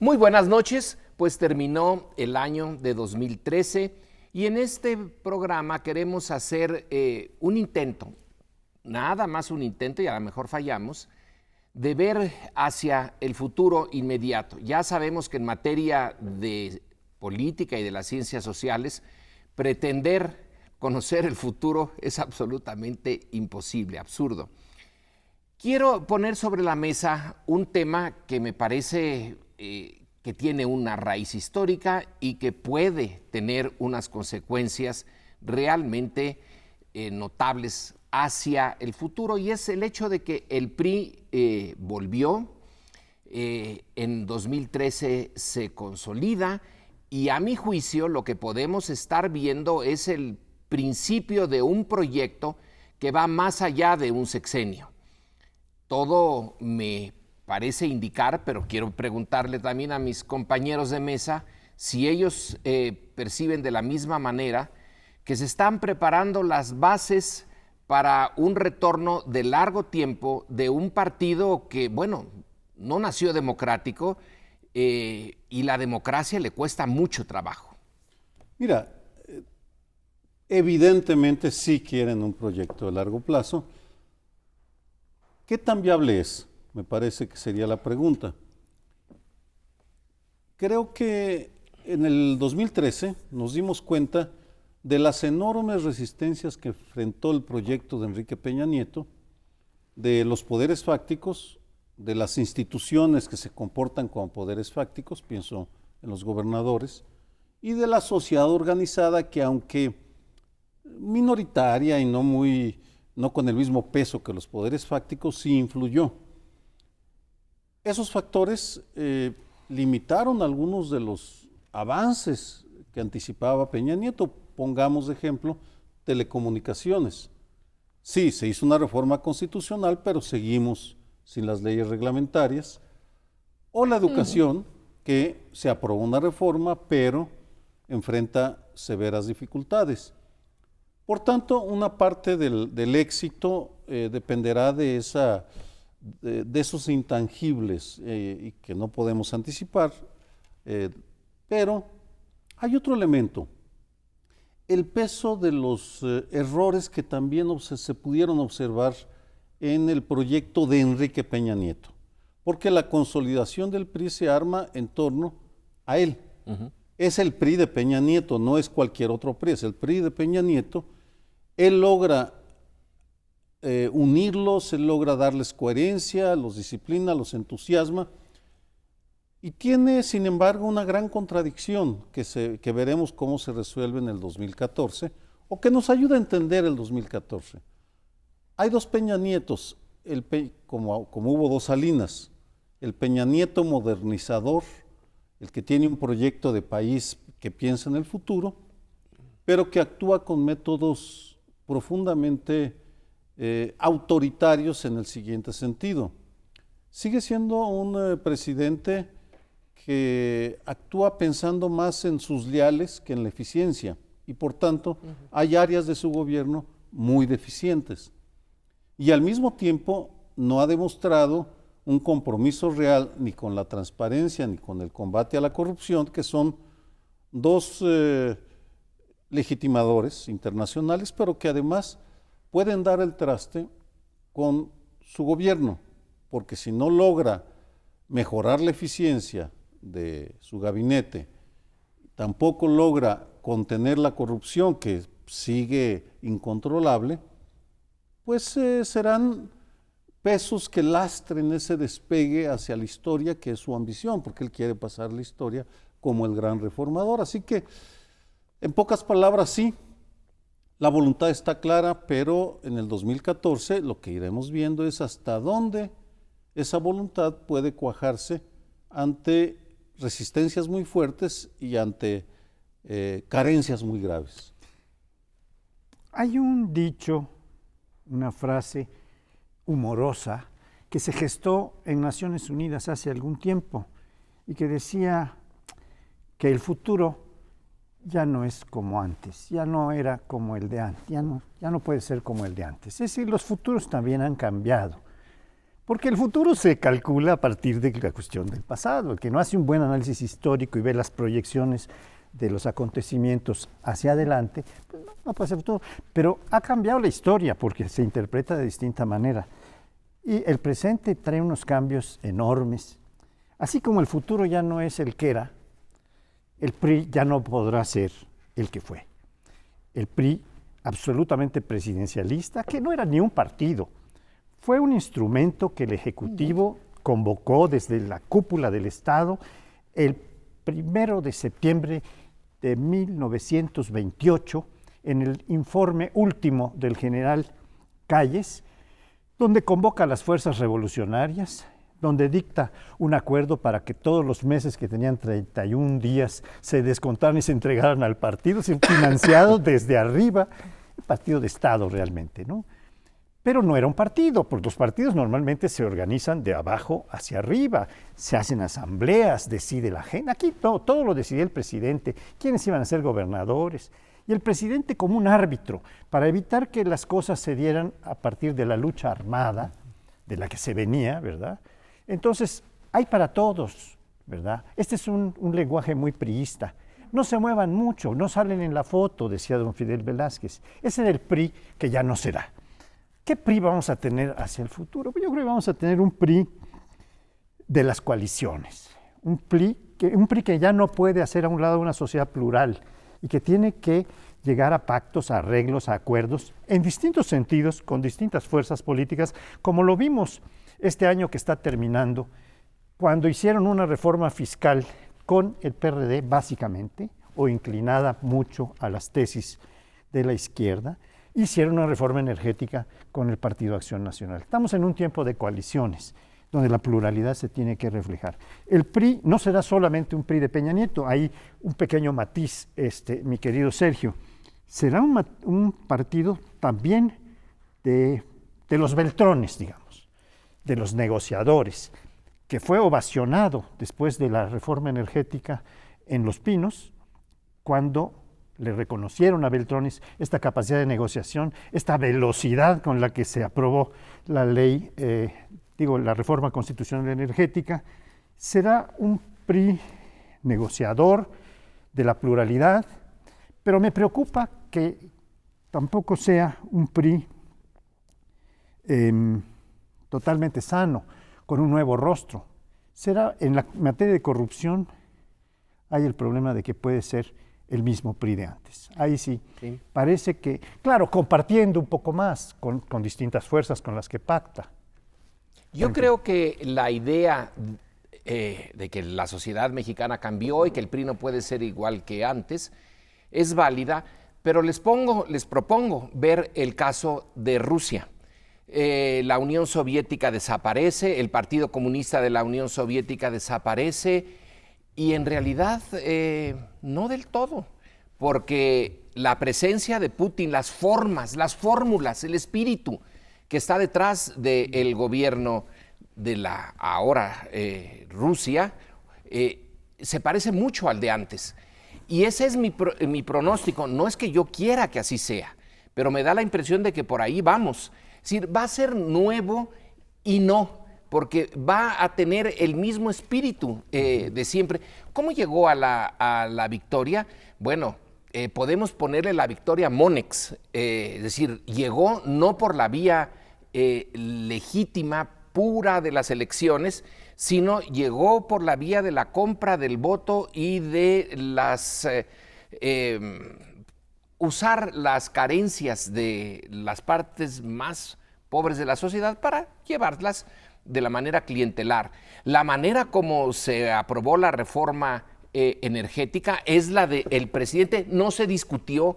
Muy buenas noches, pues terminó el año de 2013 y en este programa queremos hacer un intento, nada más un intento y a lo mejor fallamos, de ver hacia el futuro inmediato. Ya sabemos que en materia de política y de las ciencias sociales, pretender conocer el futuro es absolutamente imposible, absurdo. Quiero poner sobre la mesa un tema que me parece que tiene una raíz histórica y que puede tener unas consecuencias realmente notables hacia el futuro, y es el hecho de que el PRI volvió, en 2013 se consolida, y a mi juicio lo que podemos estar viendo es el principio de un proyecto que va más allá de un sexenio. Todo me parece indicar, pero quiero preguntarle también a mis compañeros de mesa si ellos perciben de la misma manera que se están preparando las bases para un retorno de largo tiempo de un partido que, bueno, no nació democrático y la democracia le cuesta mucho trabajo. Mira, evidentemente sí quieren un proyecto de largo plazo. ¿Qué tan viable es? Me parece que sería la pregunta. Creo que en el 2013 nos dimos cuenta de las enormes resistencias que enfrentó el proyecto de Enrique Peña Nieto, de los poderes fácticos, de las instituciones que se comportan como poderes fácticos, pienso en los gobernadores, y de la sociedad organizada que, aunque minoritaria y no con el mismo peso que los poderes fácticos, sí influyó. Esos factores limitaron algunos de los avances que anticipaba Peña Nieto. Pongamos de ejemplo telecomunicaciones. Sí, se hizo una reforma constitucional, pero seguimos sin las leyes reglamentarias. O la educación, que se aprobó una reforma, pero enfrenta severas dificultades. Por tanto, una parte del éxito dependerá de esos intangibles y que no podemos anticipar, pero hay otro elemento, el peso de los errores que también se pudieron observar en el proyecto de Enrique Peña Nieto, porque la consolidación del PRI se arma en torno a él. Es el PRI de Peña Nieto, no es cualquier otro PRI, es el PRI de Peña Nieto. Él logra unirlos, él logra darles coherencia, los disciplina, los entusiasma, y tiene, sin embargo, una gran contradicción que veremos cómo se resuelve en el 2014, o que nos ayuda a entender el 2014. Hay dos Peña Nietos, como hubo dos Salinas, el Peña Nieto modernizador, el que tiene un proyecto de país que piensa en el futuro, pero que actúa con métodos profundamente autoritarios en el siguiente sentido. Sigue siendo un presidente que actúa pensando más en sus leales que en la eficiencia, y por tanto hay áreas de su gobierno muy deficientes. Y al mismo tiempo no ha demostrado un compromiso real ni con la transparencia ni con el combate a la corrupción, que son dos legitimadores internacionales, pero que además pueden dar el traste con su gobierno, porque si no logra mejorar la eficiencia de su gabinete, tampoco logra contener la corrupción, que sigue incontrolable, pues serán pesos que lastren ese despegue hacia la historia, que es su ambición, porque él quiere pasar la historia como el gran reformador. Así que, en pocas palabras, sí, la voluntad está clara, pero en el 2014 lo que iremos viendo es hasta dónde esa voluntad puede cuajarse ante resistencias muy fuertes y ante carencias muy graves. Hay un dicho, una frase humorosa que se gestó en Naciones Unidas hace algún tiempo y que decía que el futuro ya no es como antes, ya no era como el de antes, ya no puede ser como el de antes. Es decir, los futuros también han cambiado. Porque el futuro se calcula a partir de la cuestión del pasado. El que no hace un buen análisis histórico y ve las proyecciones de los acontecimientos hacia adelante, pues no puede ser futuro. Pero ha cambiado la historia porque se interpreta de distinta manera. Y el presente trae unos cambios enormes. Así como el futuro ya no es el que era, el PRI ya no podrá ser el que fue. El PRI absolutamente presidencialista, que no era ni un partido, fue un instrumento que el Ejecutivo convocó desde la cúpula del Estado el 1 de septiembre de 1928 en el informe último del general Calles, donde convoca a las fuerzas revolucionarias, donde dicta un acuerdo para que todos los meses que tenían 31 días se descontaran y se entregaran al partido, financiado desde arriba, un partido de Estado realmente, ¿no? Pero no era un partido, porque los partidos normalmente se organizan de abajo hacia arriba, se hacen asambleas, decide la gente. Aquí todo lo decidía el presidente, quiénes iban a ser gobernadores, y el presidente como un árbitro, para evitar que las cosas se dieran a partir de la lucha armada, de la que se venía, ¿verdad? Entonces, hay para todos, ¿verdad? Este es un lenguaje muy priista. No se muevan mucho, no salen en la foto, decía don Fidel Velázquez. Ese era el PRI que ya no será. ¿Qué PRI vamos a tener hacia el futuro? Yo creo que vamos a tener un PRI de las coaliciones, un PRI que ya no puede hacer a un lado una sociedad plural y que tiene que llegar a pactos, a arreglos, a acuerdos en distintos sentidos, con distintas fuerzas políticas, como lo vimos este año que está terminando, cuando hicieron una reforma fiscal con el PRD básicamente, o inclinada mucho a las tesis de la izquierda, hicieron una reforma energética con el Partido Acción Nacional. Estamos en un tiempo de coaliciones, donde la pluralidad se tiene que reflejar. El PRI no será solamente un PRI de Peña Nieto, hay un pequeño matiz, mi querido Sergio. Será un partido también de los Beltrones, digamos, de los negociadores, que fue ovacionado después de la reforma energética en Los Pinos, cuando le reconocieron a Beltrones esta capacidad de negociación, esta velocidad con la que se aprobó la ley, la reforma constitucional energética. Será un PRI negociador de la pluralidad, pero me preocupa que tampoco sea un PRI totalmente sano, con un nuevo rostro. Será, en la materia de corrupción, hay el problema de que puede ser el mismo PRI de antes. Ahí sí, parece que, claro, compartiendo un poco más con distintas fuerzas con las que pacta. Yo creo que la idea de que la sociedad mexicana cambió y que el PRI no puede ser igual que antes es válida, pero les propongo ver el caso de Rusia. La Unión Soviética desaparece, el Partido Comunista de la Unión Soviética desaparece, y en realidad no del todo, porque la presencia de Putin, las formas, las fórmulas, el espíritu que está detrás del gobierno de la ahora Rusia, se parece mucho al de antes. Y ese es mi pronóstico. No es que yo quiera que así sea, pero me da la impresión de que por ahí vamos. Es decir, va a ser nuevo y no, porque va a tener el mismo espíritu de siempre. ¿Cómo llegó a la victoria? Bueno, podemos ponerle la victoria Monex, es decir, llegó no por la vía legítima, pura de las elecciones, sino llegó por la vía de la compra del voto y de usar las carencias de las partes más pobres de la sociedad para llevarlas de la manera clientelar. La manera como se aprobó la reforma energética es la del presidente, no se discutió.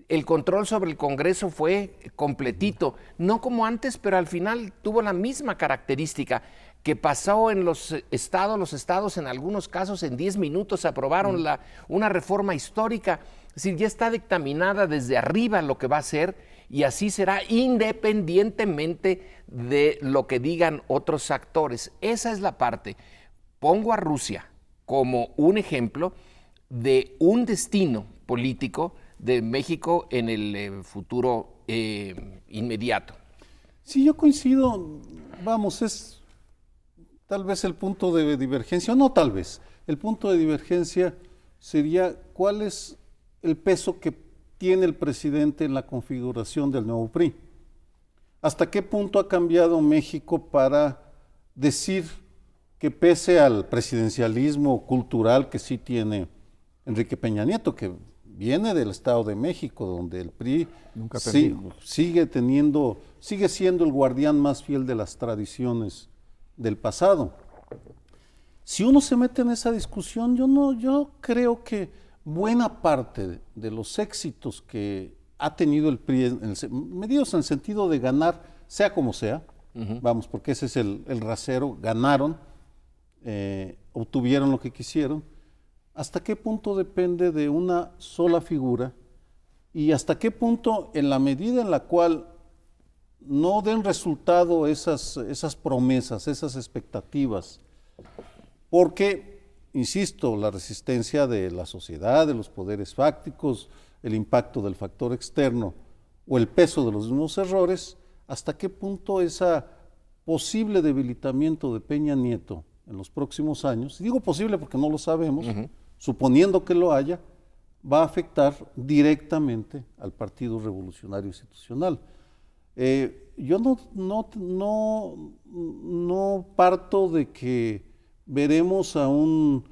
El control sobre el Congreso fue completito, no como antes, pero al final tuvo la misma característica que pasó en los estados en algunos casos en 10 minutos aprobaron una reforma histórica. Es decir, ya está dictaminada desde arriba lo que va a ser y así será independientemente de lo que digan otros actores. Esa es la parte. Pongo a Rusia como un ejemplo de un destino político de México en el futuro inmediato. Sí, yo coincido, vamos, es tal vez el punto de divergencia, o no tal vez, el punto de divergencia sería cuál es el peso que tiene el presidente en la configuración del nuevo PRI. ¿Hasta qué punto ha cambiado México para decir que pese al presidencialismo cultural que sí tiene Enrique Peña Nieto, que viene del Estado de México, donde el PRI sigue siendo el guardián más fiel de las tradiciones del pasado? Si uno se mete en esa discusión, yo creo que buena parte de los éxitos que ha tenido el PRI, medidos en el sentido de ganar, sea como sea, vamos, porque ese es el rasero, ganaron, obtuvieron lo que quisieron, ¿hasta qué punto depende de una sola figura? Y hasta qué punto, en la medida en la cual no den resultado esas promesas, esas expectativas, porque, insisto, la resistencia de la sociedad, de los poderes fácticos, el impacto del factor externo o el peso de los mismos errores, hasta qué punto ese posible debilitamiento de Peña Nieto en los próximos años, y digo posible porque no lo sabemos, suponiendo que lo haya, va a afectar directamente al Partido Revolucionario Institucional. Yo no parto de que veremos a un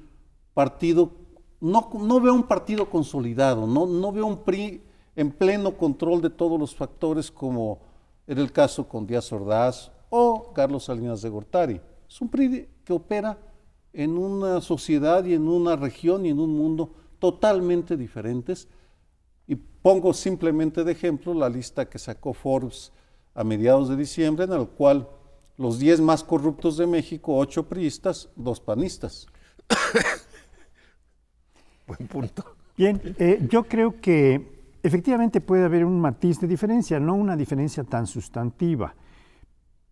partido, no veo un partido consolidado, no veo un PRI en pleno control de todos los factores como era el caso con Díaz Ordaz o Carlos Salinas de Gortari. Es un PRI que opera en una sociedad y en una región y en un mundo totalmente diferentes. Y pongo simplemente de ejemplo la lista que sacó Forbes a mediados de diciembre, en la cual los 10 más corruptos de México, 8 priistas, 2 panistas. Buen punto. Bien, yo creo que efectivamente puede haber un matiz de diferencia, no una diferencia tan sustantiva,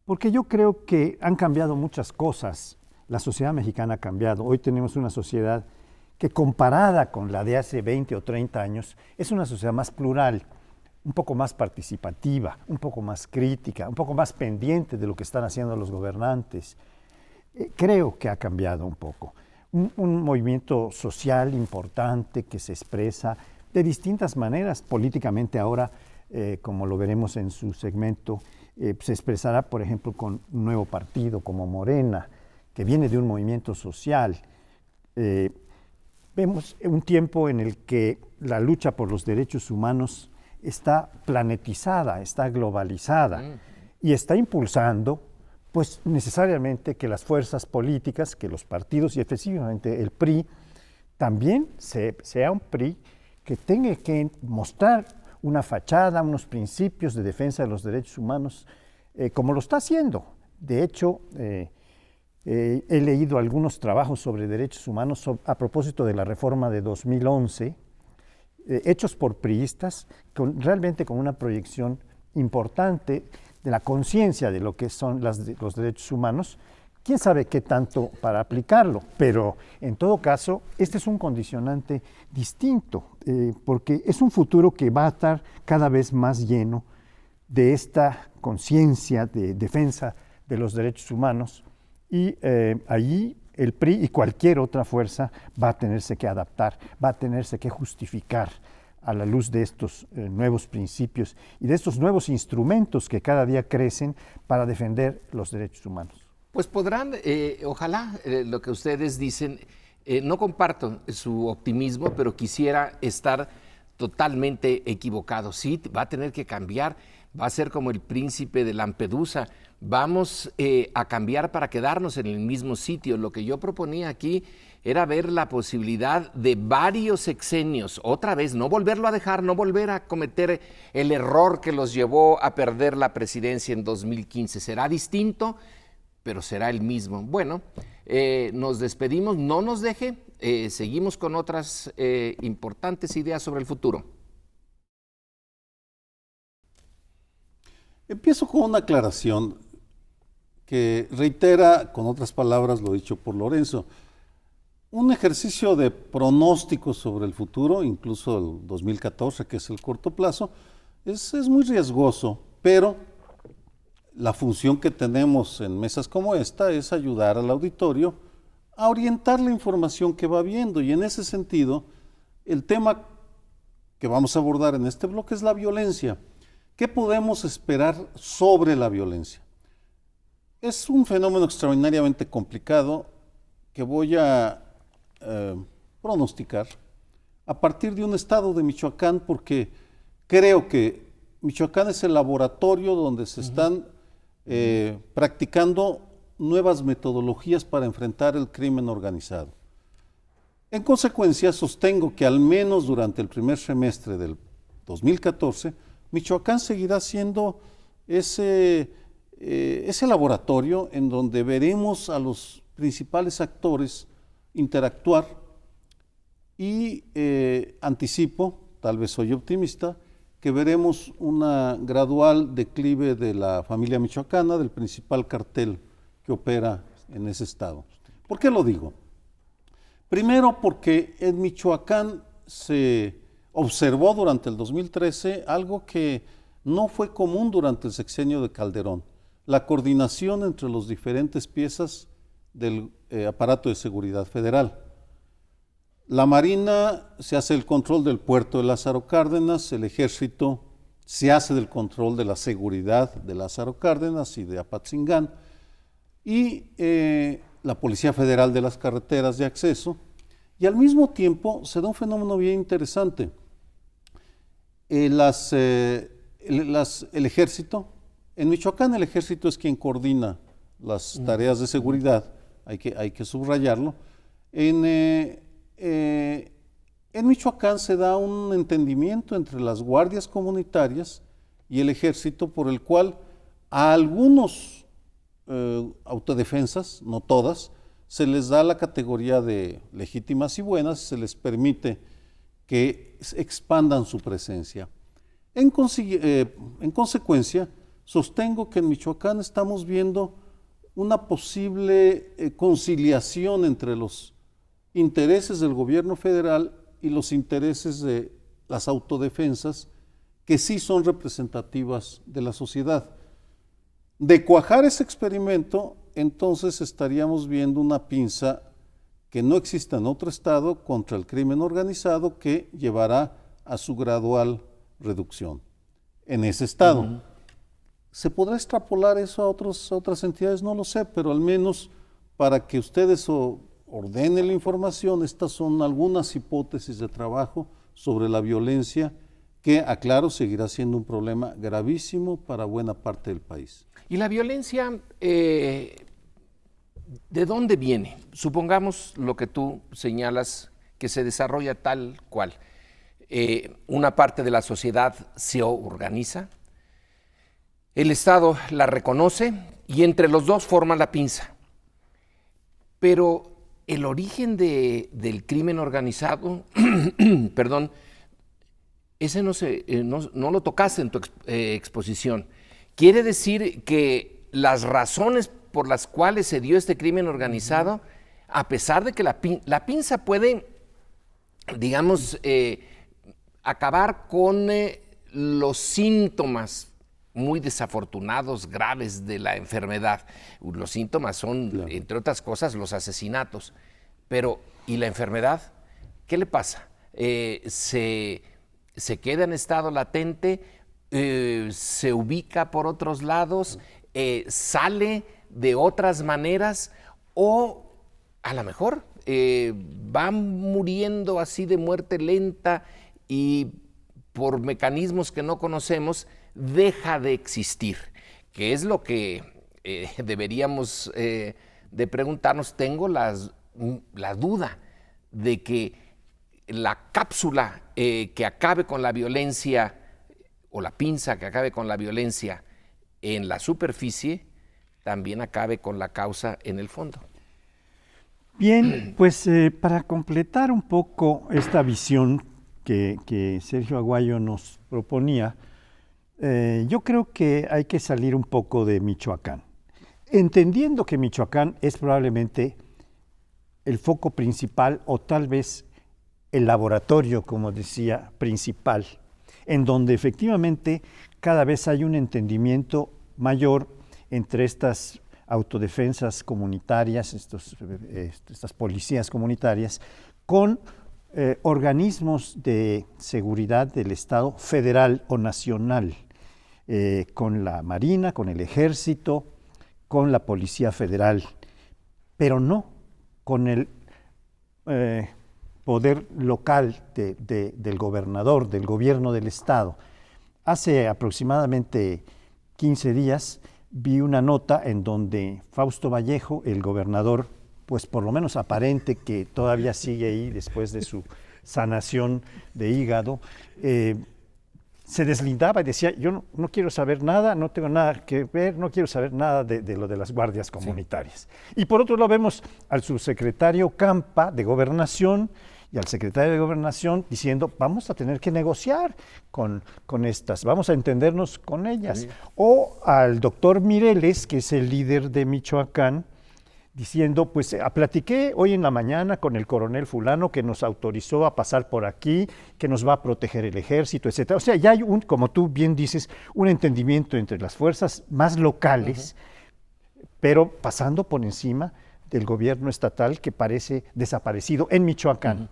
porque yo creo que han cambiado muchas cosas. La sociedad mexicana ha cambiado. Hoy tenemos una sociedad que, comparada con la de hace 20 o 30 años, es una sociedad más plural, un poco más participativa, un poco más crítica, un poco más pendiente de lo que están haciendo los gobernantes. Creo que ha cambiado un poco. Un movimiento social importante que se expresa de distintas maneras. Políticamente ahora, como lo veremos en su segmento, se expresará, por ejemplo, con un nuevo partido como Morena, que viene de un movimiento social. Vemos un tiempo en el que la lucha por los derechos humanos está planetizada, está globalizada y está impulsando, pues necesariamente que las fuerzas políticas, que los partidos y específicamente el PRI, también sea un PRI que tenga que mostrar una fachada, unos principios de defensa de los derechos humanos, como lo está haciendo. De hecho, he leído algunos trabajos sobre derechos humanos a propósito de la reforma de 2011, hechos por priistas, realmente con una proyección importante de la conciencia de lo que son los derechos humanos. Quién sabe qué tanto para aplicarlo, pero en todo caso, este es un condicionante distinto, porque es un futuro que va a estar cada vez más lleno de esta conciencia de defensa de los derechos humanos, y allí el PRI y cualquier otra fuerza va a tenerse que adaptar, va a tenerse que justificar a la luz de estos nuevos principios y de estos nuevos instrumentos que cada día crecen para defender los derechos humanos. Pues podrán, ojalá, lo que ustedes dicen, no comparto su optimismo, pero quisiera estar totalmente equivocado. Sí, va a tener que cambiar, va a ser como el príncipe de Lampedusa. Vamos a cambiar para quedarnos en el mismo sitio. Lo que yo proponía aquí era ver la posibilidad de varios sexenios, otra vez, no volverlo a dejar, no volver a cometer el error que los llevó a perder la presidencia en 2015. Será distinto, pero será el mismo. Bueno, nos despedimos, no nos deje, seguimos con otras importantes ideas sobre el futuro. Empiezo con una aclaración que reitera, con otras palabras, lo dicho por Lorenzo. Un ejercicio de pronóstico sobre el futuro, incluso el 2014, que es el corto plazo, es muy riesgoso, pero la función que tenemos en mesas como esta es ayudar al auditorio a orientar la información que va viendo, y en ese sentido, el tema que vamos a abordar en este bloque es la violencia. ¿Qué podemos esperar sobre la violencia? Es un fenómeno extraordinariamente complicado que voy a pronosticar a partir de un estado de Michoacán, porque creo que Michoacán es el laboratorio donde se están practicando nuevas metodologías para enfrentar el crimen organizado. En consecuencia, sostengo que al menos durante el primer semestre del 2014, Michoacán seguirá siendo ese laboratorio en donde veremos a los principales actores interactuar y anticipo, tal vez soy optimista, que veremos una gradual declive de la familia michoacana, del principal cartel que opera en ese estado. ¿Por qué lo digo? Primero, porque en Michoacán se observó durante el 2013 algo que no fue común durante el sexenio de Calderón: la coordinación entre las diferentes piezas del aparato de seguridad federal. La Marina se hace el control del puerto de Lázaro Cárdenas, el Ejército se hace del control de la seguridad de Lázaro Cárdenas y de Apatzingán, y la Policía Federal de las carreteras de acceso, y al mismo tiempo se da un fenómeno bien interesante. El Ejército, en Michoacán el Ejército es quien coordina las tareas de seguridad, hay que subrayarlo. En Michoacán se da un entendimiento entre las guardias comunitarias y el Ejército, por el cual a algunos autodefensas, no todas, se les da la categoría de legítimas y buenas, se les permite que expandan su presencia. En consecuencia, sostengo que en Michoacán estamos viendo una posible conciliación entre los intereses del gobierno federal y los intereses de las autodefensas, que sí son representativas de la sociedad. De cuajar ese experimento, entonces estaríamos viendo una pinza que no exista en otro estado contra el crimen organizado, que llevará a su gradual reducción en ese estado. ¿Se podrá extrapolar eso a otras entidades? No lo sé, pero al menos para que ustedes ordenen la información, estas son algunas hipótesis de trabajo sobre la violencia que, aclaro, seguirá siendo un problema gravísimo para buena parte del país. ¿Y la violencia de dónde viene? Supongamos lo que tú señalas, que se desarrolla tal cual. Una parte de la sociedad se organiza, el Estado la reconoce y entre los dos forman la pinza. Pero el origen del crimen organizado, perdón, ese no lo tocaste en tu exposición. Quiere decir que las razones por las cuales se dio este crimen organizado, a pesar de que la pinza puede, digamos, acabar con los síntomas muy desafortunados, graves de la enfermedad. Los síntomas son, claro, entre otras cosas, los asesinatos. Pero, ¿y la enfermedad? ¿Qué le pasa? ¿Se queda en estado latente? ¿Se ubica por otros lados? ¿Sale de otras maneras? ¿O a lo mejor va muriendo así de muerte lenta y por mecanismos que no conocemos deja de existir? Que es lo que deberíamos de preguntarnos. Tengo la duda de que la cápsula que acabe con la violencia, o la pinza que acabe con la violencia en la superficie, también acabe con la causa en el fondo. Bien, pues para completar un poco esta visión que Sergio Aguayo nos proponía, yo creo que hay que salir un poco de Michoacán, entendiendo que Michoacán es probablemente el foco principal, o tal vez el laboratorio, como decía, principal, en donde efectivamente cada vez hay un entendimiento mayor entre estas autodefensas comunitarias, estas policías comunitarias, con organismos de seguridad del Estado federal o nacional, con la Marina, con el Ejército, con la Policía Federal, pero no con el poder local del gobernador, del gobierno del Estado. Hace aproximadamente 15 días vi una nota en donde Fausto Vallejo, el gobernador, pues por lo menos aparente que todavía sigue ahí después de su sanación de hígado, se deslindaba y decía, yo no quiero saber nada, no tengo nada que ver, no quiero saber nada de lo de las guardias comunitarias. Sí. Y por otro lado vemos al subsecretario Campa de Gobernación y al secretario de Gobernación diciendo, vamos a tener que negociar con estas, vamos a entendernos con ellas. Sí. O al doctor Mireles, que es el líder de Michoacán, diciendo, pues platiqué hoy en la mañana con el coronel fulano que nos autorizó a pasar por aquí, que nos va a proteger el ejército, etcétera. O sea, ya hay como tú bien dices, un entendimiento entre las fuerzas más locales, pero pasando por encima del gobierno estatal que parece desaparecido en Michoacán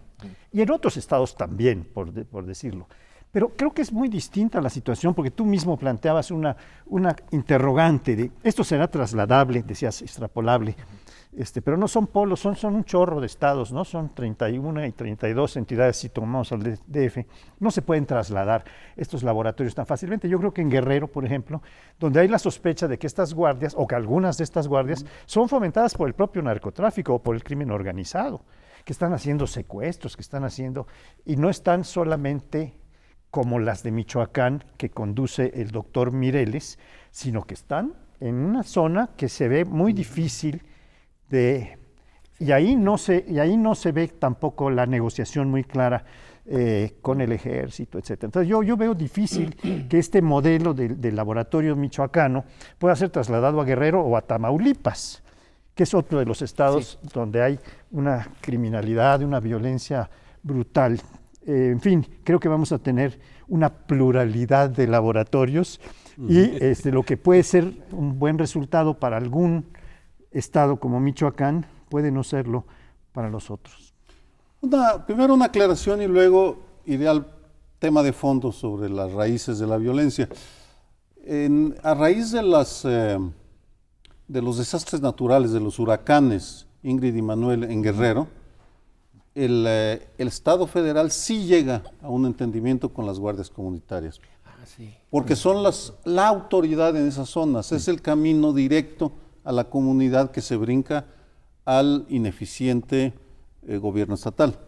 y en otros estados también, por decirlo. Pero creo que es muy distinta la situación, porque tú mismo planteabas una interrogante de, esto será trasladable, decías, extrapolable, pero no son polos, son un chorro de estados, ¿no? Son 31 y 32 entidades, si tomamos al DF, no se pueden trasladar estos laboratorios tan fácilmente. Yo creo que en Guerrero, por ejemplo, donde hay la sospecha de que estas guardias, o que algunas de estas guardias, son fomentadas por el propio narcotráfico o por el crimen organizado, que están haciendo secuestros, y no están solamente como las de Michoacán que conduce el doctor Mireles, sino que están en una zona que se ve muy difícil y ahí no se ve tampoco la negociación muy clara con el ejército, etcétera. Entonces yo veo difícil que este modelo del laboratorio michoacano pueda ser trasladado a Guerrero o a Tamaulipas, que es otro de los estados donde hay una criminalidad, una violencia brutal. En fin, creo que vamos a tener una pluralidad de laboratorios y lo que puede ser un buen resultado para algún estado como Michoacán puede no serlo para los otros. Primero una aclaración y luego iré al tema de fondo sobre las raíces de la violencia. A raíz de los desastres naturales, de los huracanes, Ingrid y Manuel, en Guerrero, el Estado federal sí llega a un entendimiento con las guardias comunitarias, porque son la autoridad en esas zonas, es el camino directo a la comunidad que se brinca al ineficiente gobierno estatal.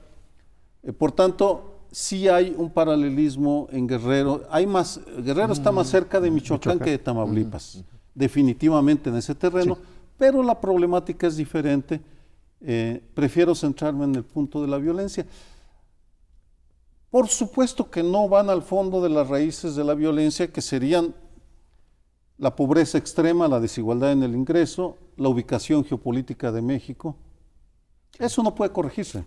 Por tanto, sí hay un paralelismo en Guerrero. Guerrero está más cerca de Michoacán que de Tamaulipas, definitivamente en ese terreno, pero la problemática es diferente. Prefiero centrarme en el punto de la violencia. Por supuesto que no van al fondo de las raíces de la violencia, que serían la pobreza extrema, la desigualdad en el ingreso, la ubicación geopolítica de México. Eso no puede corregirse.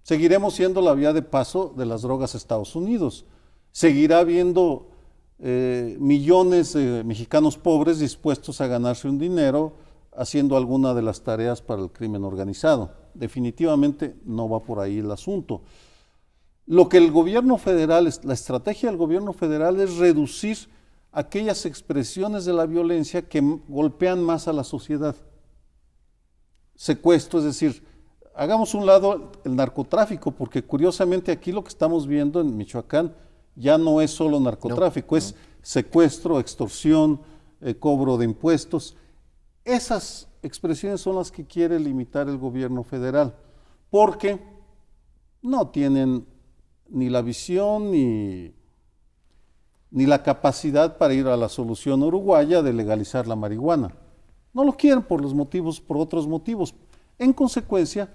Seguiremos siendo la vía de paso de las drogas a Estados Unidos. Seguirá habiendo millones de mexicanos pobres dispuestos a ganarse un dinero haciendo alguna de las tareas para el crimen organizado. Definitivamente no va por ahí el asunto. Lo que el gobierno federal, la estrategia del gobierno federal es reducir aquellas expresiones de la violencia que golpean más a la sociedad. Secuestro, es decir, hagamos un lado el narcotráfico, porque curiosamente aquí lo que estamos viendo en Michoacán ya no es solo narcotráfico, es secuestro, extorsión, cobro de impuestos. Esas expresiones son las que quiere limitar el gobierno federal, porque no tienen ni la visión ni la capacidad para ir a la solución uruguaya de legalizar la marihuana. No lo quieren por otros motivos. En consecuencia,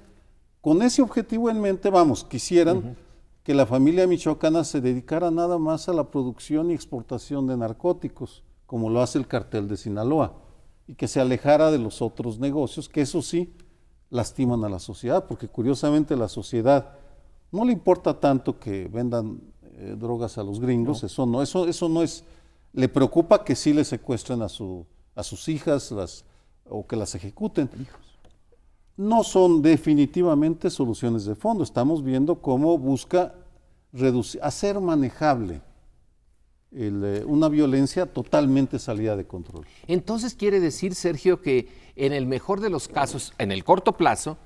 con ese objetivo en mente, quisieran que la familia michoacana se dedicara nada más a la producción y exportación de narcóticos, como lo hace el cartel de Sinaloa, y que se alejara de los otros negocios, que eso sí lastiman a la sociedad, porque curiosamente la sociedad no le importa tanto que vendan drogas a los gringos, eso no es, le preocupa que sí le secuestren a su a sus hijas o que las ejecuten. No son definitivamente soluciones de fondo. Estamos viendo cómo busca hacer manejable una violencia totalmente salida de control. Entonces quiere decir, Sergio, que en el mejor de los casos, en el corto plazo,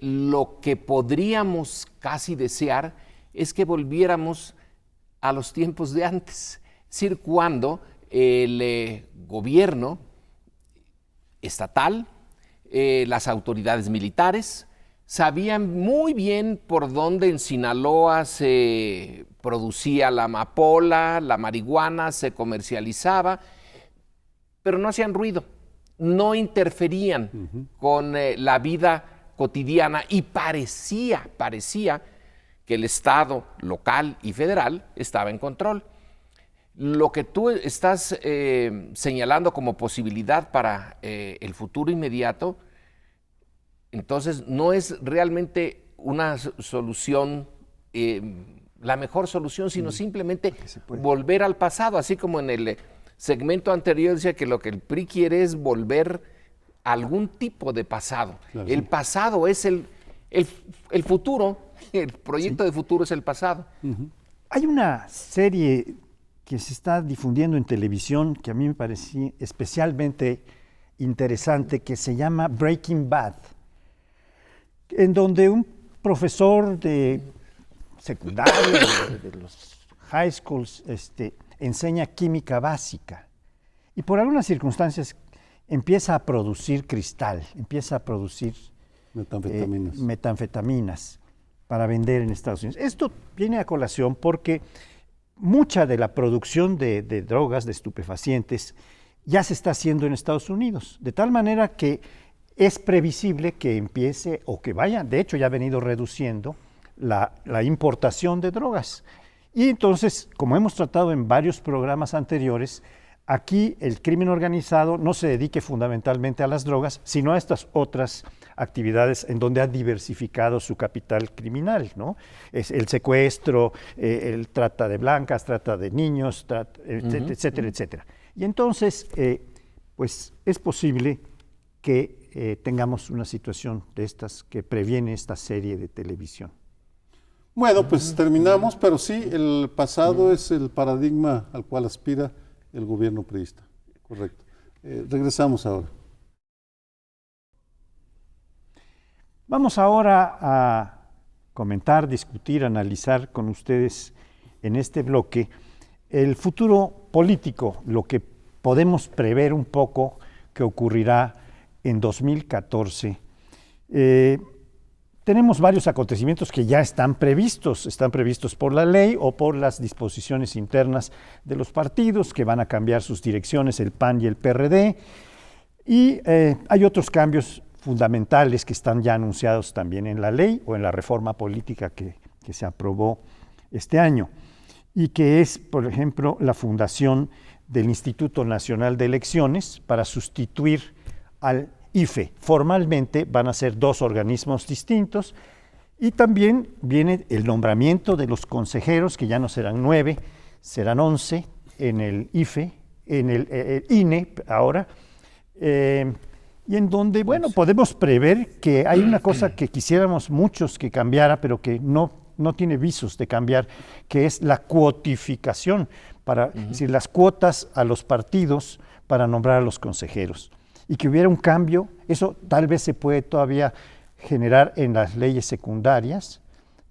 lo que podríamos casi desear es que volviéramos a los tiempos de antes, es decir, cuando el gobierno estatal, las autoridades militares, sabían muy bien por dónde en Sinaloa se producía la amapola, la marihuana, se comercializaba, pero no hacían ruido, no interferían con la vida cotidiana y parecía que el Estado local y federal estaba en control. Lo que tú estás señalando como posibilidad para el futuro inmediato, entonces no es realmente una solución, la mejor solución, sino simplemente volver al pasado, así como en el segmento anterior decía que lo que el PRI quiere es volver a algún tipo de pasado. Claro. El pasado es el futuro, el proyecto de futuro es el pasado. Hay una serie que se está difundiendo en televisión que a mí me pareció especialmente interesante, que se llama Breaking Bad, en donde un profesor de secundaria, de los high schools, enseña química básica y por algunas circunstancias empieza a producir cristal, empieza a producir metanfetaminas para vender en Estados Unidos. Esto viene a colación porque mucha de la producción de drogas, de estupefacientes, ya se está haciendo en Estados Unidos, de tal manera que es previsible que empiece o que vaya, de hecho ya ha venido reduciendo la importación de drogas. Y entonces, como hemos tratado en varios programas anteriores, aquí el crimen organizado no se dedique fundamentalmente a las drogas, sino a estas otras actividades en donde ha diversificado su capital criminal, ¿no? Es el secuestro, el trata de blancas, trata de niños, etcétera, etcétera. Y entonces, pues es posible que tengamos una situación de estas que previene esta serie de televisión. Bueno, pues terminamos, pero sí, el pasado es el paradigma al cual aspira el gobierno priista. Correcto. Regresamos ahora. Vamos ahora a comentar, discutir, analizar con ustedes en este bloque el futuro político, lo que podemos prever un poco que ocurrirá en 2014. Tenemos varios acontecimientos que ya están previstos por la ley o por las disposiciones internas de los partidos que van a cambiar sus direcciones, el PAN y el PRD, y hay otros cambios fundamentales que están ya anunciados también en la ley o en la reforma política que se aprobó este año, y que es, por ejemplo, la fundación del Instituto Nacional de Elecciones para sustituir al IFE. Formalmente van a ser dos organismos distintos y también viene el nombramiento de los consejeros, que ya no serán 9, serán 11 en el IFE, en el INE ahora, y en donde, bueno, podemos prever que hay una cosa que quisiéramos muchos que cambiara, pero que no tiene visos de cambiar, que es la cuotificación, es decir, las cuotas a los partidos para nombrar a los consejeros. Y que hubiera un cambio, eso tal vez se puede todavía generar en las leyes secundarias,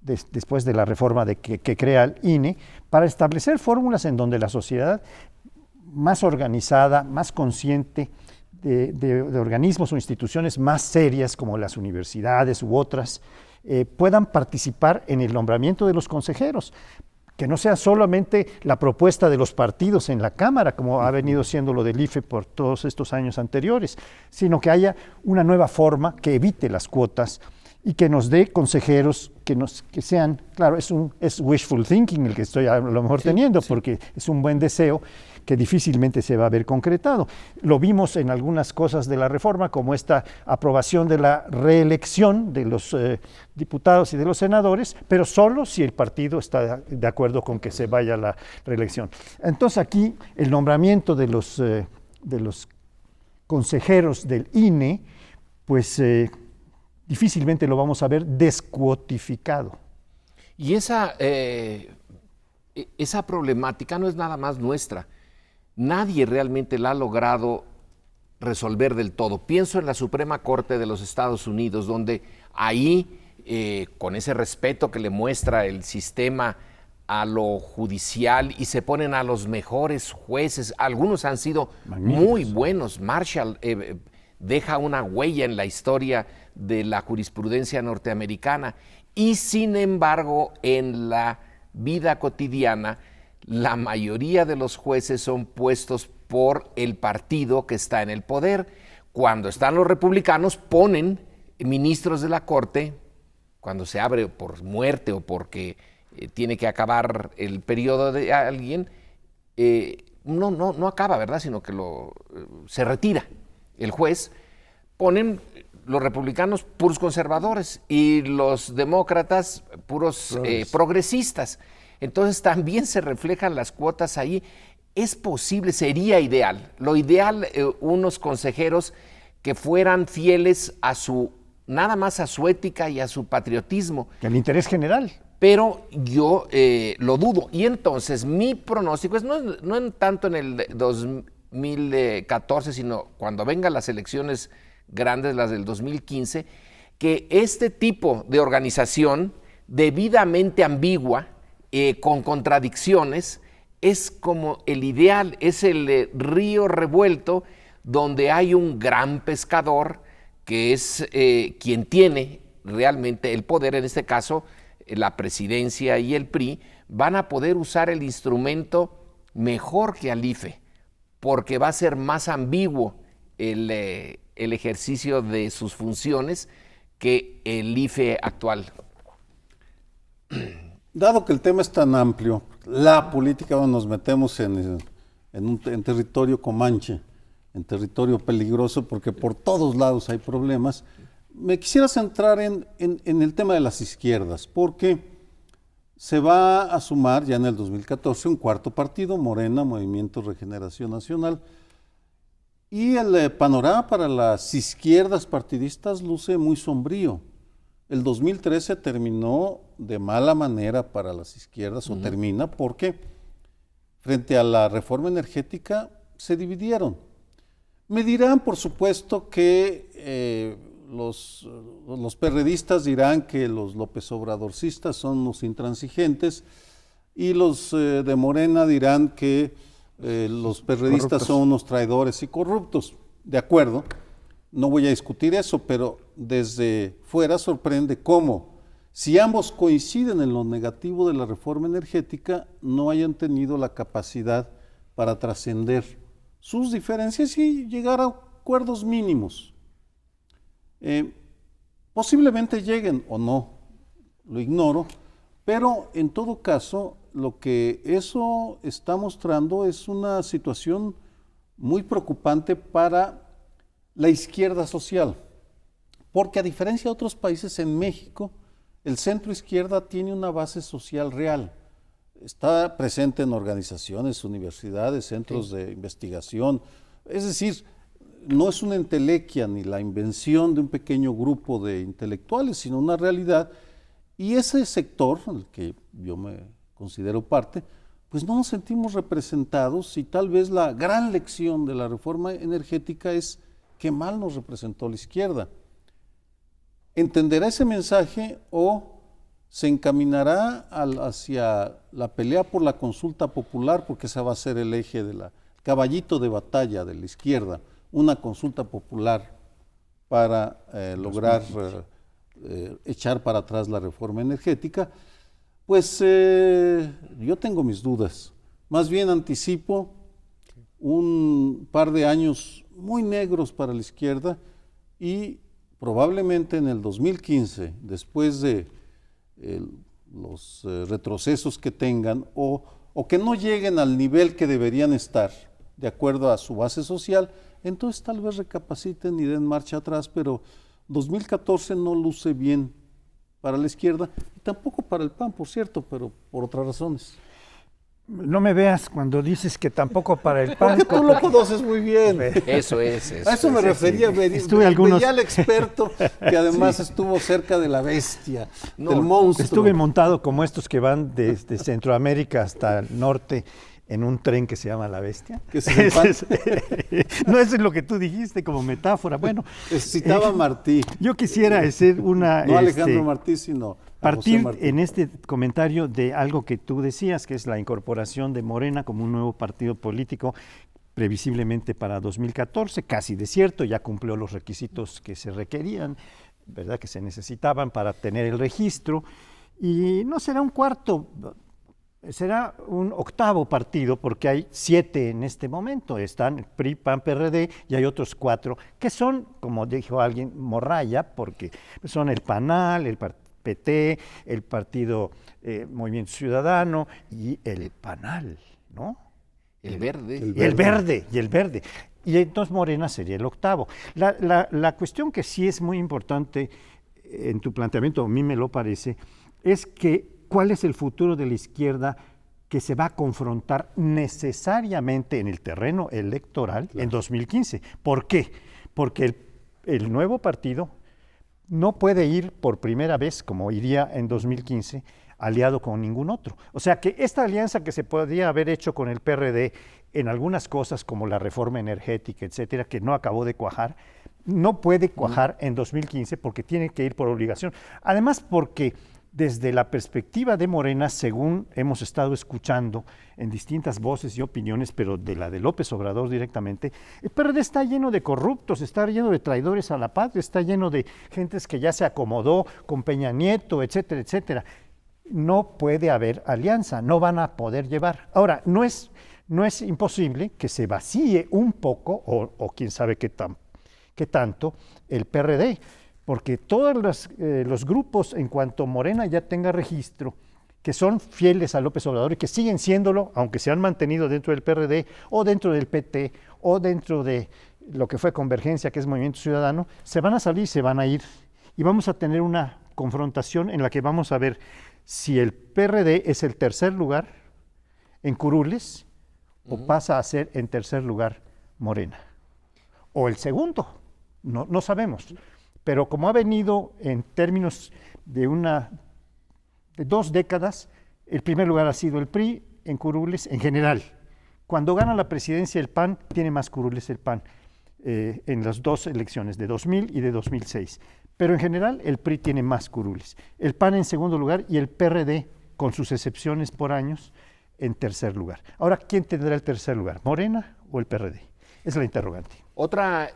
después de la reforma que crea el INE, para establecer fórmulas en donde la sociedad más organizada, más consciente de organismos o instituciones más serias como las universidades u otras, puedan participar en el nombramiento de los consejeros, que no sea solamente la propuesta de los partidos en la Cámara, como ha venido siendo lo del IFE por todos estos años anteriores, sino que haya una nueva forma que evite las cuotas y que nos dé consejeros que sean, claro, es wishful thinking el que estoy a lo mejor teniendo, porque es un buen deseo que difícilmente se va a ver concretado. Lo vimos en algunas cosas de la reforma, como esta aprobación de la reelección de los diputados y de los senadores, pero solo si el partido está de acuerdo con que se vaya a la reelección. Entonces aquí el nombramiento de de los consejeros del INE, pues difícilmente lo vamos a ver descuotificado. Y esa problemática no es nada más nuestra. Nadie realmente la ha logrado resolver del todo. Pienso en la Suprema Corte de los Estados Unidos, donde ahí, con ese respeto que le muestra el sistema a lo judicial, y se ponen a los mejores jueces, algunos han sido muy buenos. Marshall deja una huella en la historia de la jurisprudencia norteamericana, y sin embargo en la vida cotidiana la mayoría de los jueces son puestos por el partido que está en el poder. Cuando están los republicanos ponen ministros de la Corte, cuando se abre por muerte o porque tiene que acabar el periodo de alguien, no acaba, ¿verdad? Sino que se retira el juez. Ponen los republicanos puros conservadores y los demócratas puros progresistas. Entonces también se reflejan las cuotas ahí. Es posible, sería ideal. Lo ideal, unos consejeros que fueran fieles nada más a su ética y a su patriotismo. El interés general. Pero yo lo dudo. Y entonces mi pronóstico es no tanto en el 2014, sino cuando vengan las elecciones grandes, las del 2015, que este tipo de organización debidamente ambigua, con contradicciones, es como el ideal, es el río revuelto donde hay un gran pescador que es quien tiene realmente el poder, en este caso la presidencia y el PRI, van a poder usar el instrumento mejor que al IFE, porque va a ser más ambiguo el ejercicio de sus funciones que el IFE actual. Dado que el tema es tan amplio, la política, nos metemos en territorio comanche, en territorio peligroso, porque por todos lados hay problemas. Me quisiera centrar en el tema de las izquierdas, porque se va a sumar ya en el 2014 un cuarto partido, Morena, Movimiento Regeneración Nacional, y el panorama para las izquierdas partidistas luce muy sombrío. El 2013 terminó de mala manera para las izquierdas, o termina, porque frente a la reforma energética se dividieron. Me dirán, por supuesto, que los perredistas dirán que los López Obradorcistas son los intransigentes, y los de Morena dirán que los perredistas son unos traidores y corruptos. De acuerdo, no voy a discutir eso, pero desde fuera sorprende cómo, si ambos coinciden en lo negativo de la reforma energética, no hayan tenido la capacidad para trascender sus diferencias y llegar a acuerdos mínimos. Posiblemente lleguen o no, lo ignoro, pero en todo caso lo que eso está mostrando es una situación muy preocupante para la izquierda social, porque a diferencia de otros países, en México el centro izquierda tiene una base social real, está presente en organizaciones, universidades, centros de investigación, es decir, no es una entelequia ni la invención de un pequeño grupo de intelectuales, sino una realidad, y ese sector, al que yo me considero parte, pues no nos sentimos representados, y tal vez la gran lección de la reforma energética es qué mal nos representó la izquierda. ¿Entenderá ese mensaje o se encaminará hacia la pelea por la consulta popular, porque ese va a ser el eje caballito de batalla de la izquierda, una consulta popular para lograr echar para atrás la reforma energética? Pues yo tengo mis dudas. Más bien anticipo un par de años muy negros para la izquierda, y probablemente en el 2015, después de los retrocesos que tengan o que no lleguen al nivel que deberían estar de acuerdo a su base social, entonces tal vez recapaciten y den marcha atrás, pero 2014 no luce bien para la izquierda, y tampoco para el PAN, por cierto, pero por otras razones. No me veas cuando dices que tampoco para el PAN. Porque tú lo conoces muy bien. Eso es. A eso me refería. Veía al experto que además estuvo cerca de la bestia, del monstruo. Estuve montado como estos que van desde Centroamérica hasta el norte en un tren que se llama La Bestia. Que se no, eso es lo que tú dijiste como metáfora. Bueno, citaba Martí. Yo quisiera hacer una... No Alejandro Martí, sino partir en este comentario de algo que tú decías, que es la incorporación de Morena como un nuevo partido político, previsiblemente para 2014, casi de cierto, ya cumplió los requisitos que se requerían, ¿verdad?, que se necesitaban para tener el registro, y no será un cuarto, será un octavo partido, porque hay 7 en este momento, están PRI, PAN, PRD, y hay otros 4, que son, como dijo alguien, morralla, porque son el PANAL, el PT, el Partido Movimiento Ciudadano y el PANAL, ¿no? El verde. Y el verde. Y entonces Morena sería el octavo. La cuestión que sí es muy importante en tu planteamiento, a mí me lo parece, es que cuál es el futuro de la izquierda que se va a confrontar necesariamente en el terreno electoral en 2015. ¿Por qué? Porque el nuevo partido no puede ir por primera vez, como iría en 2015, aliado con ningún otro. O sea que esta alianza que se podría haber hecho con el PRD en algunas cosas como la reforma energética, etcétera, que no acabó de cuajar, no puede cuajar en 2015 porque tiene que ir por obligación. Además porque desde la perspectiva de Morena, según hemos estado escuchando en distintas voces y opiniones, pero de la de López Obrador directamente, el PRD está lleno de corruptos, está lleno de traidores a la patria, está lleno de gentes que ya se acomodó con Peña Nieto, etcétera, etcétera. No puede haber alianza, no van a poder llevar. Ahora, no es imposible que se vacíe un poco, o quién sabe qué tanto, el PRD, porque todos los grupos, en cuanto Morena ya tenga registro, que son fieles a López Obrador y que siguen siéndolo, aunque se han mantenido dentro del PRD o dentro del PT o dentro de lo que fue Convergencia, que es Movimiento Ciudadano, se van a salir, se van a ir. Y vamos a tener una confrontación en la que vamos a ver si el PRD es el tercer lugar en curules o pasa a ser en tercer lugar Morena. O el segundo, no sabemos. Pero como ha venido en términos de 2 décadas, el primer lugar ha sido el PRI en curules en general. Cuando gana la presidencia el PAN, tiene más curules el PAN en las 2 elecciones, de 2000 y de 2006. Pero en general el PRI tiene más curules. El PAN en segundo lugar y el PRD, con sus excepciones por años, en tercer lugar. Ahora, ¿quién tendrá el tercer lugar? ¿Morena o el PRD? Es la interrogante. Otra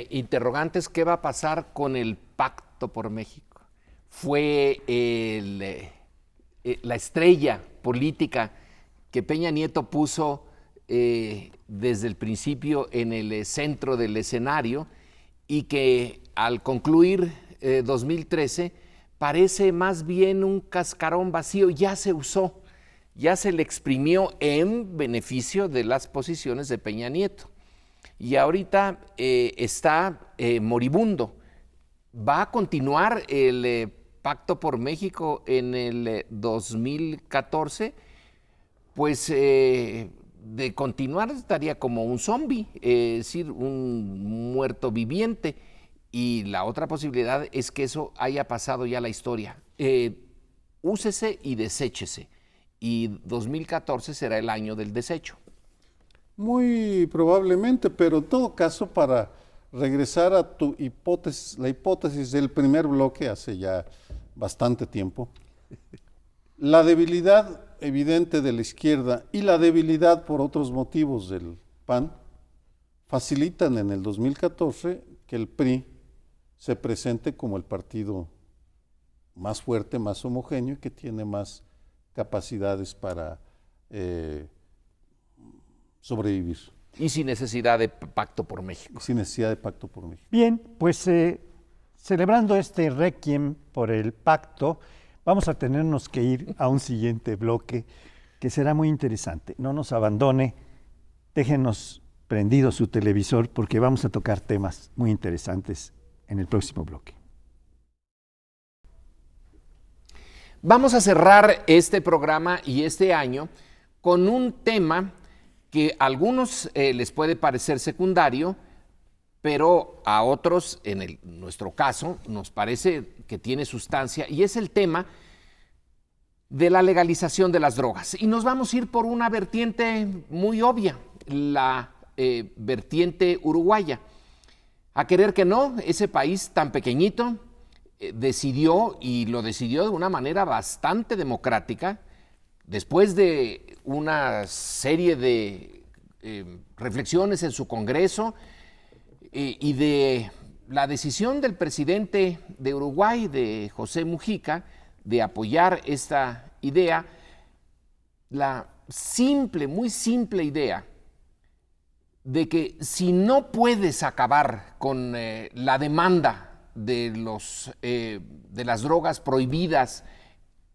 interrogante es qué va a pasar con el Pacto por México. Fue la estrella política que Peña Nieto puso desde el principio en el centro del escenario y que al concluir 2013 parece más bien un cascarón vacío, ya se usó, ya se le exprimió en beneficio de las posiciones de Peña Nieto. Y ahorita está moribundo. ¿Va a continuar el Pacto por México en el 2014? Pues de continuar estaría como un zombie, es decir, un muerto viviente. Y la otra posibilidad es que eso haya pasado ya a la historia. Úsese y deséchese. Y 2014 será el año del desecho. Muy probablemente, pero en todo caso, para regresar a tu hipótesis, la hipótesis del primer bloque hace ya bastante tiempo, la debilidad evidente de la izquierda y la debilidad por otros motivos del PAN facilitan en el 2014 que el PRI se presente como el partido más fuerte, más homogéneo y que tiene más capacidades para sobrevivir. Y sin necesidad de Pacto por México. Sin necesidad de Pacto por México. Bien, pues celebrando este requiem por el pacto, vamos a tenernos que ir a un siguiente bloque que será muy interesante. No nos abandone, déjenos prendido su televisor porque vamos a tocar temas muy interesantes en el próximo bloque. Vamos a cerrar este programa y este año con un tema que a algunos les puede parecer secundario, pero a otros, en nuestro caso, nos parece que tiene sustancia, y es el tema de la legalización de las drogas. Y nos vamos a ir por una vertiente muy obvia, la vertiente uruguaya. A querer que no, ese país tan pequeñito decidió, y lo decidió de una manera bastante democrática, después de una serie de reflexiones en su Congreso y de la decisión del presidente de Uruguay, de José Mujica, de apoyar esta idea, la simple, muy simple idea de que si no puedes acabar con la demanda de las drogas prohibidas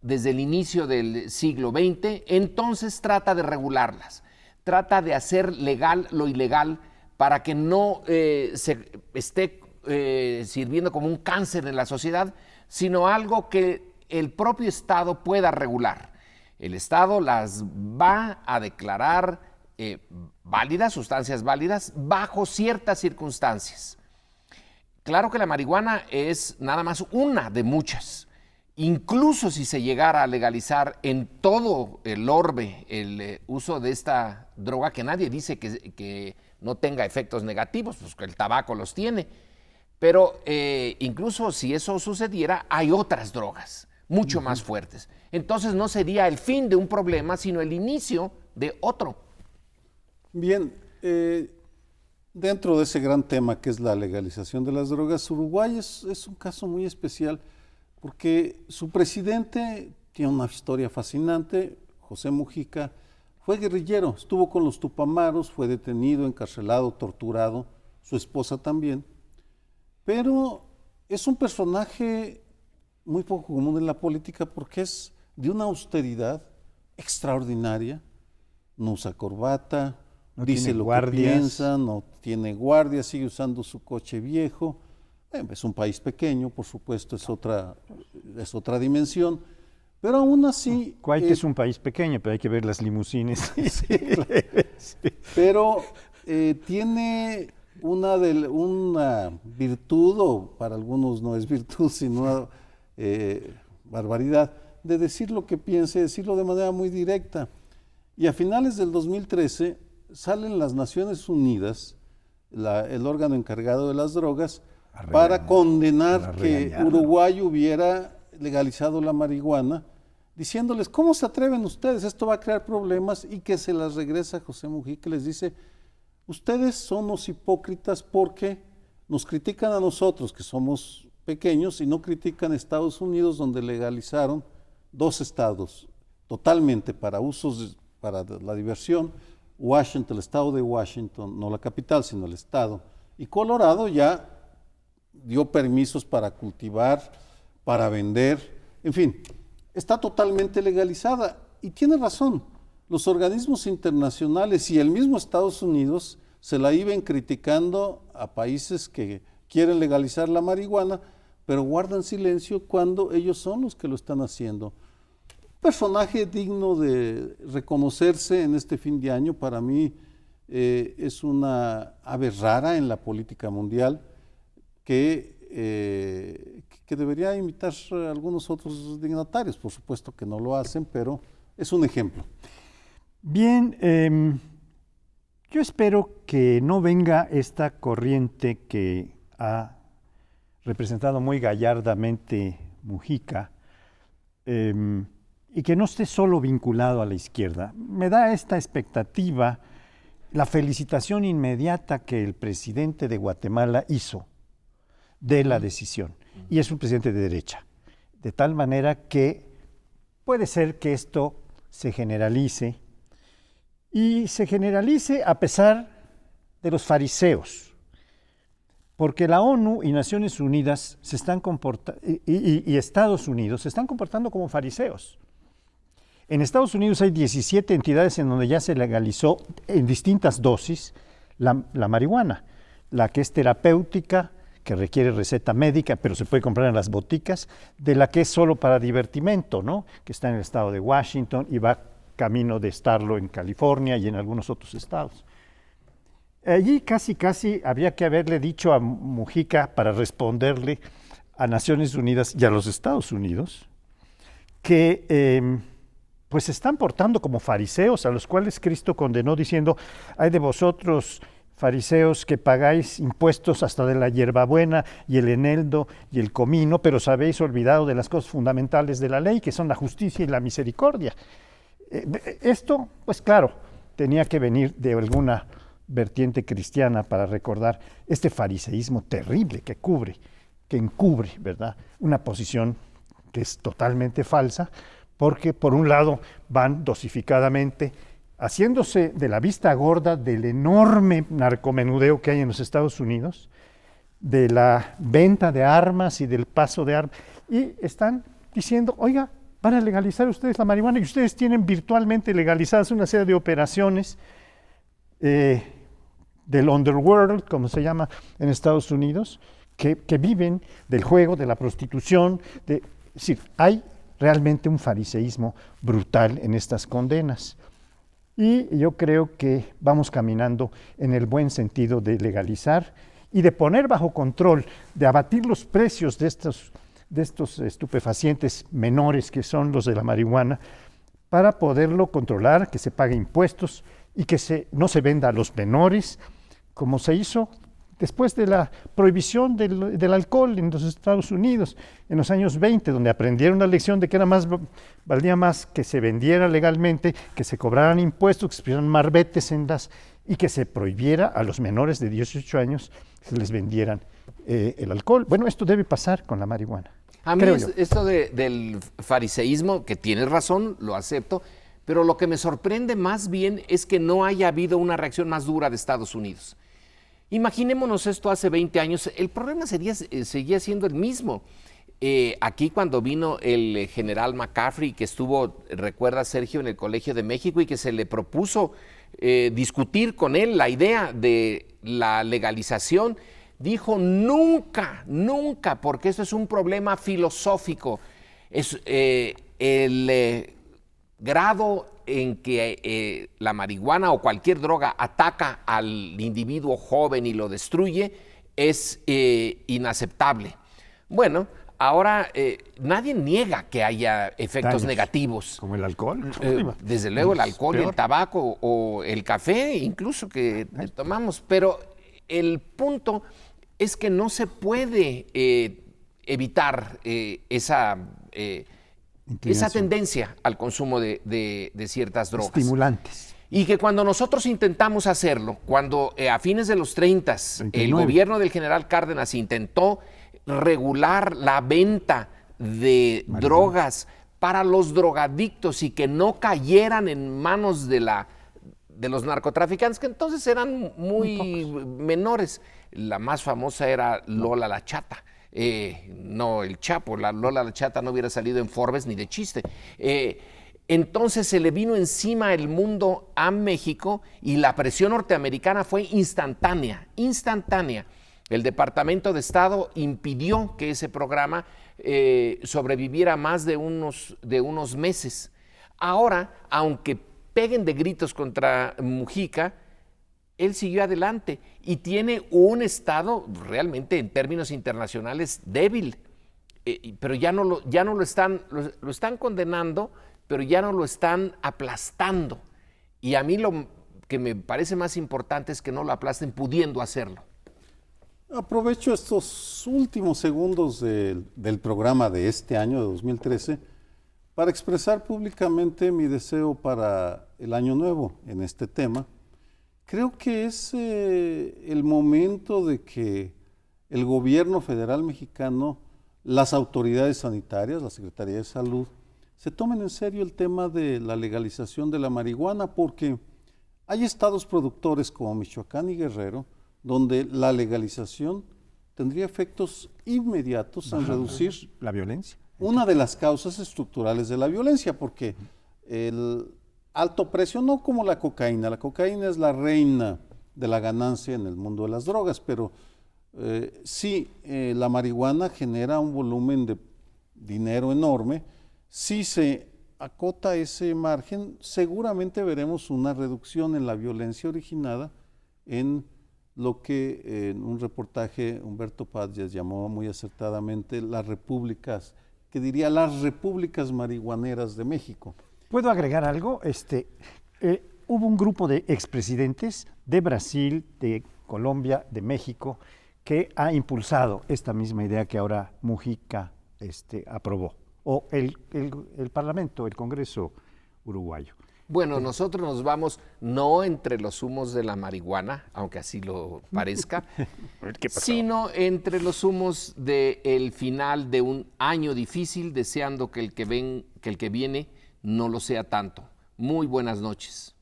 desde el inicio del siglo XX, entonces trata de regularlas, trata de hacer legal lo ilegal para que no se esté sirviendo como un cáncer en la sociedad, sino algo que el propio Estado pueda regular. El Estado las va a declarar válidas, sustancias válidas, bajo ciertas circunstancias. Claro que la marihuana es nada más una de muchas. Incluso si se llegara a legalizar en todo el orbe el uso de esta droga, que nadie dice que no tenga efectos negativos, pues que el tabaco los tiene, pero incluso si eso sucediera, hay otras drogas mucho más fuertes. Entonces no sería el fin de un problema, sino el inicio de otro. Bien, dentro de ese gran tema que es la legalización de las drogas, Uruguay es un caso muy especial porque su presidente tiene una historia fascinante. José Mujica fue guerrillero, estuvo con los Tupamaros, fue detenido, encarcelado, torturado, su esposa también, pero es un personaje muy poco común en la política porque es de una austeridad extraordinaria, no usa corbata, no dice lo que piensa, no tiene guardia, sigue usando su coche viejo. Es un país pequeño, por supuesto, es otra dimensión, pero aún así... Kuwait es un país pequeño, pero hay que ver las limusinas. Sí, claro. Pero tiene una virtud, o para algunos no es virtud, sino una barbaridad, de decir lo que piensa y decirlo de manera muy directa. Y a finales del 2013 salen las Naciones Unidas, el órgano encargado de las drogas, para condenar que Uruguay hubiera legalizado la marihuana, diciéndoles, ¿cómo se atreven ustedes? Esto va a crear problemas, y que se las regresa a José Mujica y les dice, ustedes son los hipócritas porque nos critican a nosotros, que somos pequeños, y no critican a Estados Unidos, donde legalizaron 2 estados totalmente para usos, para la diversión, Washington, el estado de Washington, no la capital, sino el estado, y Colorado ya dio permisos para cultivar, para vender, en fin, está totalmente legalizada. Y tiene razón, los organismos internacionales y el mismo Estados Unidos se la iban criticando a países que quieren legalizar la marihuana, pero guardan silencio cuando ellos son los que lo están haciendo. Personaje digno de reconocerse en este fin de año. Para mí es una ave rara en la política mundial que debería imitar a algunos otros dignatarios. Por supuesto que no lo hacen, pero es un ejemplo. Bien, yo espero que no venga esta corriente que ha representado muy gallardamente Mujica, y que no esté solo vinculado a la izquierda. Me da esta expectativa, la felicitación inmediata que el presidente de Guatemala hizo de la decisión, y es un presidente de derecha, de tal manera que puede ser que esto se generalice, y se generalice a pesar de los fariseos, porque la ONU y Naciones Unidas se están y Estados Unidos se están comportando como fariseos. En Estados Unidos hay 17 entidades en donde ya se legalizó en distintas dosis la marihuana, la que es terapéutica, que requiere receta médica, pero se puede comprar en las boticas, de la que es solo para divertimento, ¿no? Que está en el estado de Washington y va camino de estarlo en California y en algunos otros estados. Allí casi habría que haberle dicho a Mujica para responderle a Naciones Unidas y a los Estados Unidos que pues se están portando como fariseos, a los cuales Cristo condenó diciendo: hay de vosotros, fariseos, que pagáis impuestos hasta de la hierbabuena y el eneldo y el comino, pero os habéis olvidado de las cosas fundamentales de la ley, que son la justicia y la misericordia. Esto, pues claro, tenía que venir de alguna vertiente cristiana para recordar este fariseísmo terrible que encubre, ¿verdad?, una posición que es totalmente falsa, porque por un lado van dosificadamente haciéndose de la vista gorda del enorme narcomenudeo que hay en los Estados Unidos, de la venta de armas y del paso de armas, y están diciendo: oiga, van a legalizar ustedes la marihuana, y ustedes tienen virtualmente legalizadas una serie de operaciones del underworld, como se llama en Estados Unidos, que viven del juego, de la prostitución, es decir, hay realmente un fariseísmo brutal en estas condenas. Y yo creo que vamos caminando en el buen sentido de legalizar y de poner bajo control, de abatir los precios de estos estupefacientes menores que son los de la marihuana, para poderlo controlar, que se pague impuestos y que no se venda a los menores, como se hizo después de la prohibición del alcohol en los Estados Unidos en los años 20, donde aprendieron la lección de que valía más que se vendiera legalmente, que se cobraran impuestos, que se pusieran marbetes y que se prohibiera a los menores de 18 años que se les vendieran el alcohol. Bueno, esto debe pasar con la marihuana. A mí esto del fariseísmo, que tienes razón, lo acepto, pero lo que me sorprende más bien es que no haya habido una reacción más dura de Estados Unidos. Imaginémonos esto hace 20 años, el problema seguía siendo el mismo. Aquí cuando vino el general McCaffrey, que estuvo, recuerda Sergio, en el Colegio de México, y que se le propuso discutir con él la idea de la legalización, dijo: nunca, nunca, porque eso es un problema filosófico. Es el grado en que la marihuana o cualquier droga ataca al individuo joven y lo destruye es inaceptable. Bueno, ahora nadie niega que haya efectos Daños, negativos. como el alcohol. Desde luego el alcohol, peor. el tabaco o el café incluso que tomamos, pero el punto es que no se puede evitar esa tendencia al consumo de ciertas drogas. Estimulantes. Y que cuando nosotros intentamos hacerlo, cuando a fines de los 30 el gobierno del general Cárdenas intentó regular la venta de drogas para los drogadictos y que no cayeran en manos de los narcotraficantes, que entonces eran muy menores. La más famosa era Lola la Chata. No el Chapo, Lola la Chata no hubiera salido en Forbes ni de chiste. Entonces se le vino encima el mundo a México y la presión norteamericana fue instantánea. El Departamento de Estado impidió que ese programa sobreviviera más de unos meses. Ahora, aunque peguen de gritos contra Mujica, él siguió adelante y tiene un Estado realmente en términos internacionales débil, pero ya no lo están condenando, pero ya no lo están aplastando. Y a mí lo que me parece más importante es que no lo aplasten pudiendo hacerlo. Aprovecho estos últimos segundos del programa de este año, de 2013, para expresar públicamente mi deseo para el año nuevo en este tema. Creo que es el momento de que el gobierno federal mexicano, las autoridades sanitarias, la Secretaría de Salud, se tomen en serio el tema de la legalización de la marihuana, porque hay estados productores como Michoacán y Guerrero, donde la legalización tendría efectos inmediatos en reducir la violencia. Una de las causas estructurales de la violencia, porque el alto precio, no como la cocaína es la reina de la ganancia en el mundo de las drogas, pero sí, la marihuana genera un volumen de dinero enorme, sí se acota ese margen, seguramente veremos una reducción en la violencia originada en lo que en un reportaje Humberto Paz llamó muy acertadamente las repúblicas, que diría las repúblicas marihuaneras de México. ¿Puedo agregar algo? Hubo un grupo de expresidentes de Brasil, de Colombia, de México, que ha impulsado esta misma idea que ahora Mujica aprobó, o el Parlamento, el Congreso uruguayo. Bueno, nosotros nos vamos no entre los humos de la marihuana, aunque así lo parezca, sino entre los humos del final de un año difícil, deseando que el que viene no lo sea tanto. Muy buenas noches.